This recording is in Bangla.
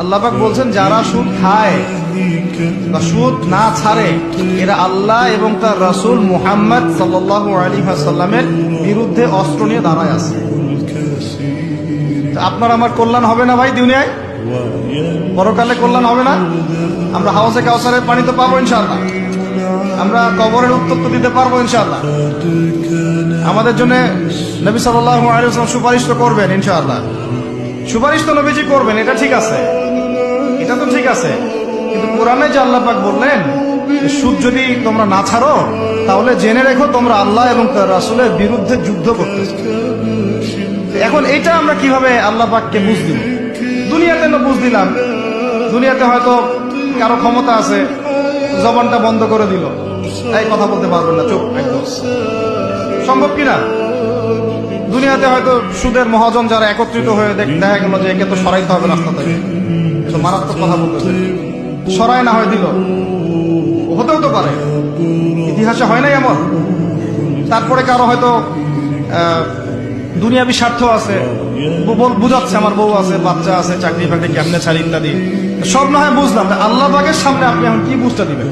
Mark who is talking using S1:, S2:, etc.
S1: আল্লাহ পাক বলছেন যারা সুদ খায় বা সুদ না ছাড়ে এরা আল্লাহ এবং তার রাসূল মুহাম্মদ সাল্লাল্লাহু আলাইহি ওয়াসাল্লামের বিরুদ্ধে অস্ত্র নিয়ে দাঁড়ায় আছে। আপনার আমার কল্যাণ হবে না ভাই দুনিয়ায়, পরকালে কল্যাণ হবে না? আমরা হাউজে কাউসারের পানি তো পাবো ইনশাআল্লাহ, আমরা কবরের উত্তর তো দিতে পারবো ইনশাআল্লাহ, আমাদের জন্য নবী সাল্লাল্লাহু আলাইহি ওয়াসাল্লাম সুপারিশ তো করবেন ইনশাআল্লাহ, সুপারিশ তো নবীজি করবেন, এটা ঠিক আছে, এটা তো ঠিক আছে। কিন্তু কোরআনে যে আল্লাহ পাক বললেন সুদ যদি তোমরা না ছাড়ো তাহলে জেনে রেখো তোমরা আল্লাহ এবং তার রাসূলের বিরুদ্ধে যুদ্ধ করতেছো। এখন এটা আমরা কিভাবে আল্লাহ পাককে বুঝ দিব? দুনিয়াতে না বুঝ দিলাম, দুনিয়াতে হয়তো কারো ক্ষমতা আছে জবানটা বন্ধ করে দিল, এই কথা বলতে পারবেন না, চুপ একদম, সম্ভব কিনা? দুনিয়াতে হয়তো সুদের মহাজন যারা একত্রিত হয়ে দেখা গেল যে একে তো সরাইতে হবে রাস্তা থেকে, মারাত্মক কথা বলতেছে, সরাই না হয় দিল, হতেও তো পারে, ইতিহাসে হয় নাই এমন। তারপরে কারো হয়তো দুনিয়াবি স্বার্থ আছে, বুঝাচ্ছে আমার বউ আছে, বাচ্চা আছে, চাকরি ফাকরি কেমনে ছাড়ি ইত্যাদি, সব না হয় বুঝলাম, আল্লাহ পাকের সামনে আপনি এখন কি বুঝতে দিবেন?